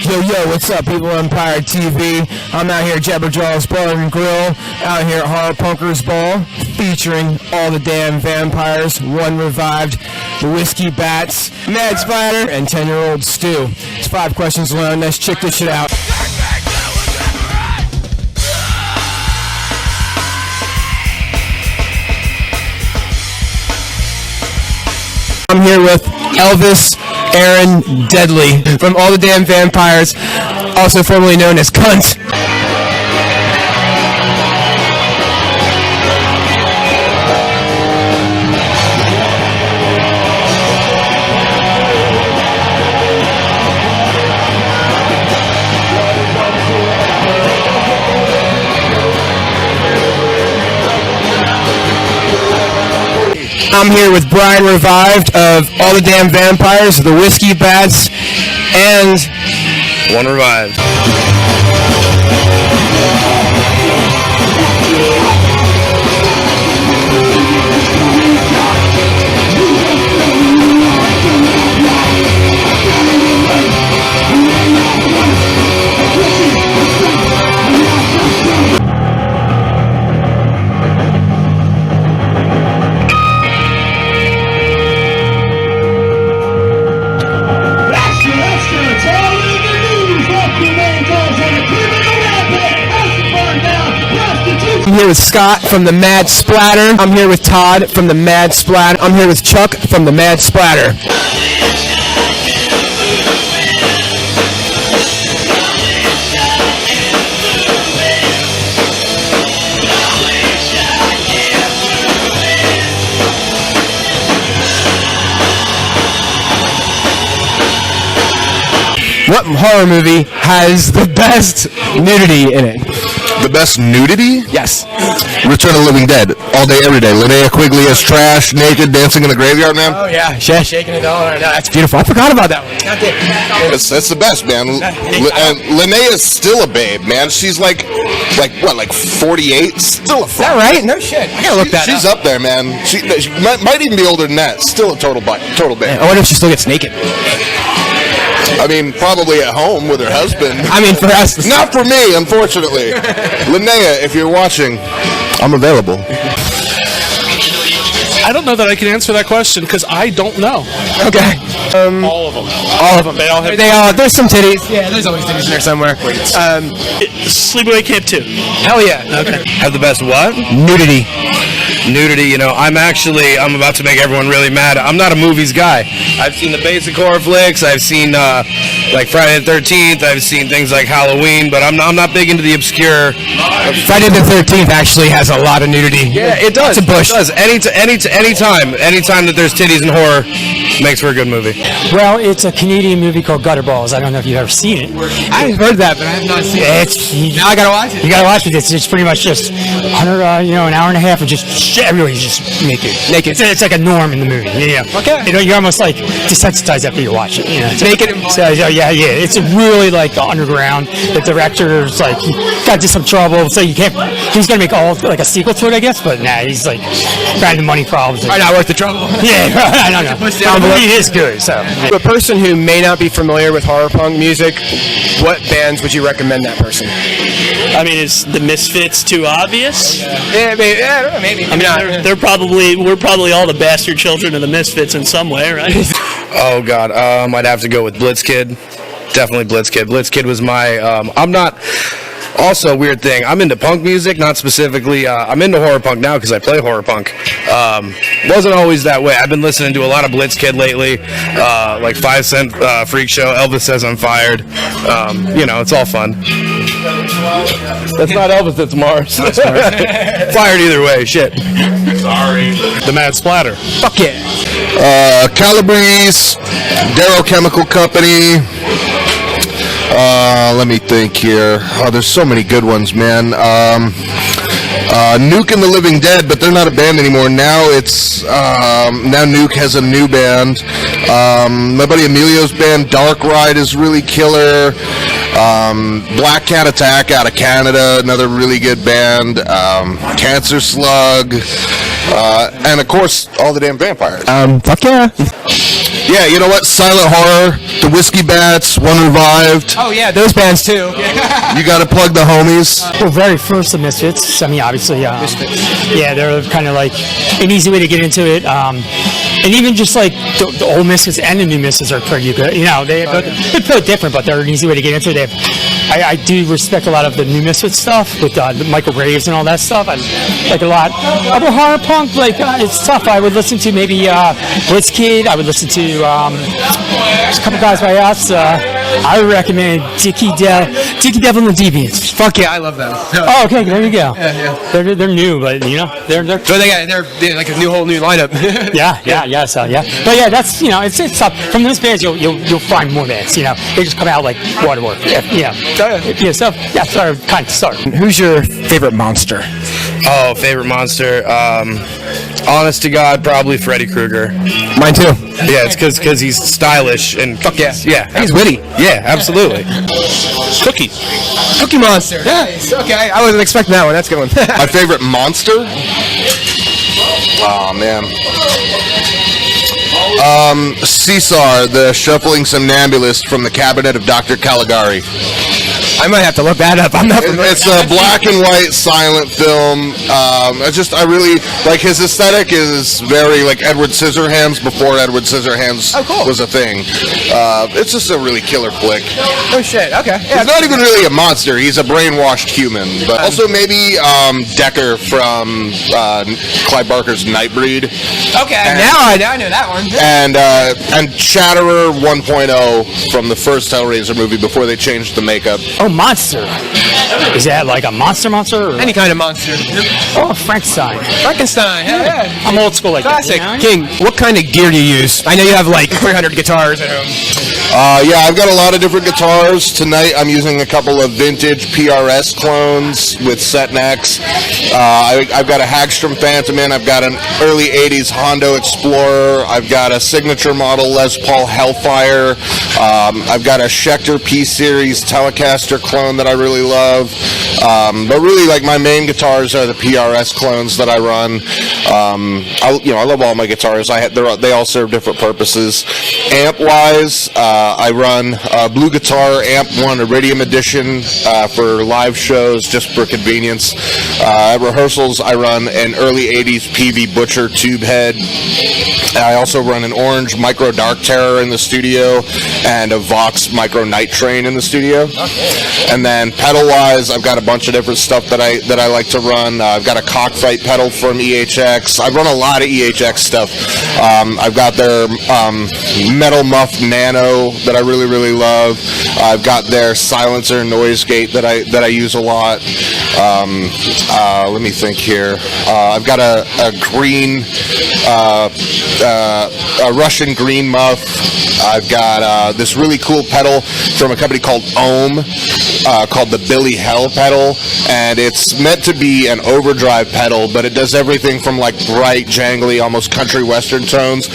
Yo, what's up, people? Empire TV. I'm out here at Jabberjaw's Bar and Grill, out here at Horror Punkers Ball, featuring all the damn vampires, one revived, the Whiskey Bats, Mad Splatter, and 10-year-old Stu. It's 5 questions alone. Let's check this shit out. I'm here with Elvis Aaron Deadly from All the Damn Vampires, also formerly known as Cunt. I'm here with Brian Revived of All the Damn Vampires, the Whiskey Bats, and One Revived. I'm here with Scott from the Mad Splatter. I'm here with Todd from the Mad Splatter. I'm here with Chuck from the Mad Splatter. What horror movie has the best nudity in it? The best nudity? Yes. Return of the Living Dead. All day, every day. Linnea Quigley as trash, naked, dancing in the graveyard, man. Oh, yeah. Shaking it all. No, that's beautiful. I forgot about that one. That's the best, man. And Linnea's still a babe, man. She's like 48? Still a Is that right? No shit. I gotta look that She's up there, man. She might even be older than that. Still a total babe. I wonder if she still gets naked. I mean, probably at home with her husband. I mean, for us. Not for me, unfortunately. Linnea, if you're watching, I'm available. I don't know that I can answer that question because I don't know. Okay. All of them. All of them. They all have. There's some titties. Yeah, there's always titties in there somewhere. Sleepaway Camp 2. Hell yeah. Okay. Have the best what? Nudity. Nudity, I'm about to make everyone really mad. I'm not a movies guy. I've seen the basic horror flicks. I've seen like Friday the 13th. I've seen things like Halloween, but I'm not big into the obscure. Friday the 13th actually has a lot of nudity. Yeah, it does. It's a bush. It does. Anytime that there's titties in horror makes for a good movie. Well, it's a Canadian movie called Gutterballs. I don't know if you've ever seen it. I've heard that, but I have not seen it. Now I gotta watch it. You gotta watch it. It's pretty much just an hour and a half of just everybody's just naked. It's like a norm in the movie. Yeah. Okay. You're almost like desensitized after you watch it. Naked. So yeah. It's really like the underground. The director's like he got into some trouble, so you can't. He's gonna make like a sequel to it, I guess, but nah, he's like grinding money problems. Probably not worth the trouble. Yeah, I don't know. The movie is good. So For a person who may not be familiar with horror punk music, what bands would you recommend that person? I mean, is the Misfits too obvious? Yeah, maybe. I don't know. Maybe. I mean, we're probably all the bastard children of the Misfits in some way, right? Oh God, I'd have to go with Blitzkid. Definitely Blitzkid. Blitzkid was my. I'm not. Also, weird thing. I'm into punk music, not specifically. I'm into horror punk now because I play horror punk. Wasn't always that way. I've been listening to a lot of Blitzkid lately, like 5 Cent Freak Show. Elvis Says I'm Fired. It's all fun. That's not Elvis. That's Mars. Fired either way. Shit. Sorry. The Mad Splatter. Fuck yeah. Calabrese, Darrow Chemical Company. Let me think here. Oh, there's so many good ones, man. Nuke and the Living Dead, but they're not a band anymore. Now it's now Nuke has a new band. My buddy Emilio's band, Dark Ride, is really killer. Black Cat Attack out of Canada, another really good band. Cancer Slug, and of course, All the Damn Vampires. Fuck yeah. Yeah, you know what? Silent Horror, the Whiskey Bats, One Revived. Oh yeah, those bands too. You got to plug the homies. Well, very first the Misfits. I mean, obviously, yeah, they're kind of like an easy way to get into it. And even just like the old Misfits and the new Misfits are pretty good. You know, they're pretty different, but they're an easy way to get into it. I do respect a lot of the new Misfits stuff with Michael Graves and all that stuff. I like a lot. Other horror punk, like it's tough. I would listen to maybe Blitzkid. I would listen to there's a couple guys by us. I would recommend Dickie Devil and the Deviants. Fuck yeah, I love them. Oh, okay, there you go. Yeah. They're new, but you know they're So they're like a whole new lineup. yeah. But yeah, that's it's tough. From those bands, you'll find more bands. You know, they just come out like waterwork. Yeah. So that's our kind of start. Who's your favorite monster? Oh, favorite monster. Honest to God, probably Freddy Krueger. Mine too. Yeah, it's because he's stylish and Fuck yeah. yeah, He's witty. yeah, absolutely. Cookie Monster. Nice. Okay, I wasn't expecting that one. That's a good one. My favorite monster? Oh, man. Caesar, the shuffling somnambulist from the cabinet of Dr. Caligari. I might have to look that up. I'm not familiar. It's a black and white silent film. I really like his aesthetic is very like Edward Scissorhands before Edward Scissorhands was a thing. It's just a really killer flick. Oh shit. Okay. Yeah. He's not even really a monster. He's a brainwashed human. But also maybe Decker from Clive Barker's Nightbreed. Okay. Now I know that one. And Chatterer 1.0 from the first Hellraiser movie before they changed the makeup. Oh, monster. Is that like a monster? Or? Any kind of monster. Oh, Frankenstein. Frankenstein. Yeah. I'm old school like Classic. that. You know? King, what kind of gear do you use? I know you have like 300 guitars at home. Yeah, I've got a lot of different guitars. Tonight I'm using a couple of vintage PRS clones with set necks. I've got a Hagstrom Phantomin. I've got an early 80s Hondo Explorer. I've got a signature model Les Paul Hellfire. I've got a Schecter P-Series Telecaster clone that I really love. But really, like, my main guitars are the PRS clones that I run. I love all my guitars. They all serve different purposes. Amp-wise, I run Blue Guitar Amp 1 Iridium Edition for live shows, just for convenience. At rehearsals, I run an early 80s PV Butcher tube head. I also run an orange Micro Dark Terror in the studio and a Vox Micro Night Train in the studio. And then pedal-wise, I've got a bunch of different stuff that I like to run. I've got a Cockfight pedal from EHX. I run a lot of EHX stuff. I've got their Metal Muff Nano that I really, really love. I've got their silencer noise gate that I use a lot. Let me think here. I've got a green, a Russian green muff. I've got this really cool pedal from a company called Ohm, called the Billy Hell pedal, and it's meant to be an overdrive pedal, but it does everything from like bright, jangly, almost country western tones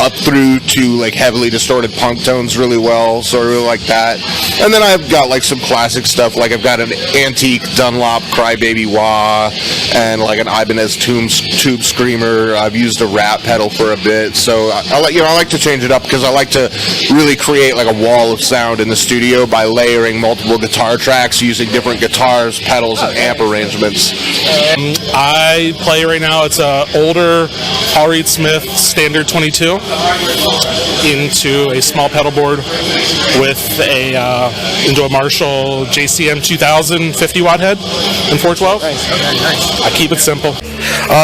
up through to like heavily distorted punk tones really well, so I really like that. And then I've got like some classic stuff, like I've got an antique Dunlop Crybaby Wah and like an Ibanez Tube Screamer. I've used a Rat pedal for a bit, so I like to change it up because I like to really create like a wall of sound in the studio by layering multiple guitar tracks using different guitars, pedals, and amp arrangements. I play right now. It's a older Paul Reed Smith Standard 22 into a small pedal board with into a Marshall JCM 2000 50 watt head and 412. Nice. I keep it simple.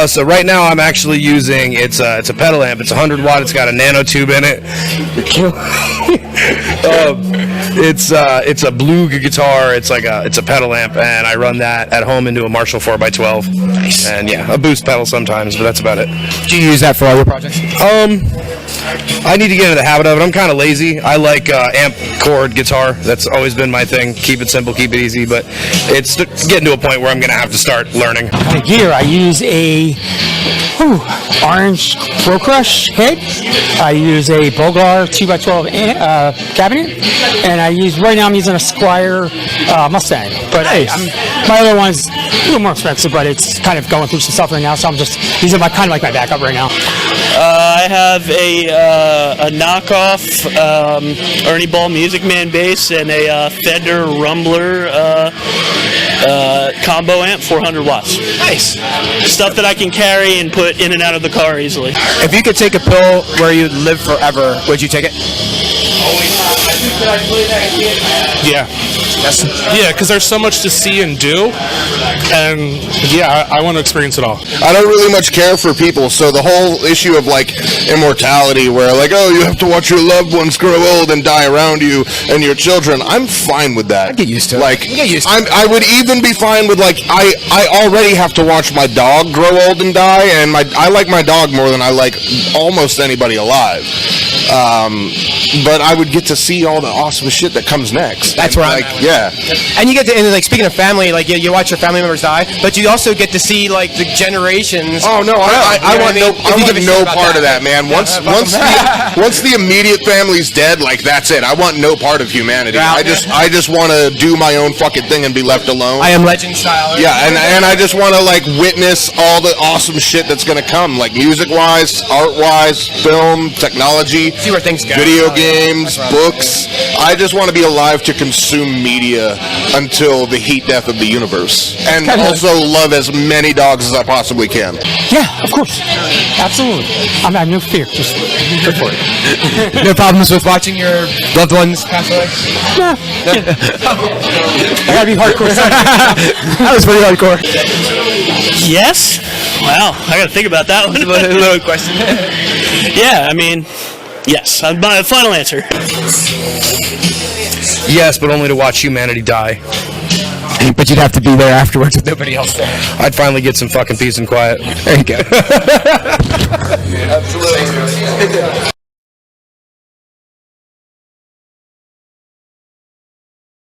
So right now I'm actually using it's a pedal amp. It's 100 watt. It's got a nano tube in it. It's a Blue guitar. It's a pedal amp, and I run that at home into a Marshall 4x12. Nice. And yeah, a boost pedal sometimes, but that's about it. Do you use that for all your projects? I need to get into the habit of it. I'm kind of lazy. I like amp chord guitar. That's always been my thing. Keep it simple, keep it easy, but it's getting to a point where I'm going to have to start learning. The gear, I use a orange Pro Crush head. I use a Bogar 2x12 cabinet, and right now I'm using a Squier Mustang. But my other one's a little more expensive, but it's kind of going through some stuff right now, so I'm just using kind of like my backup right now. I have a knockoff Ernie Ball Music Man bass and a Fender Rumbler combo amp, 400 watts. Nice. Stuff that I can carry and put in and out of the car easily. If you could take a pill where you'd live forever, would you take it? Yeah. Yeah, because there's so much to see and do, and yeah, I want to experience it all. I don't really much care for people, so the whole issue of like immortality, where like, oh, you have to watch your loved ones grow old and die around you and your children, I'm fine with that. I get used to it. Like, I get used to it. I would even be fine with like, I already have to watch my dog grow old and die, and I like my dog more than I like almost anybody alive. But I would get to see all the awesome shit that comes next. That's where I'm like, at. yeah. And you get to, and like speaking of family, like you watch your family members die, but you also get to see like the generations. Oh no, I want no part of that, man. Once the immediate family's dead, like that's it. I want no part of humanity. I just want to do my own fucking thing and be left alone. I Am Legend style. Right? Yeah, and I just want to like witness all the awesome shit that's gonna come, like music-wise, art-wise, film, technology, See where things go. video games, books. I just want to be alive to consume media until the heat death of the universe, and also love as many dogs as I possibly can. Yeah, of course. Absolutely. I have no fear. Just go for it. No problems with watching your loved ones pass away? No. I gotta be hardcore. That was pretty hardcore. Yes? Wow, I gotta think about that one. A little question. Yeah, I mean, yes. My final answer. Yes, but only to watch humanity die. But you'd have to be there afterwards with nobody else there. I'd finally get some fucking peace and quiet. There you go. Absolutely.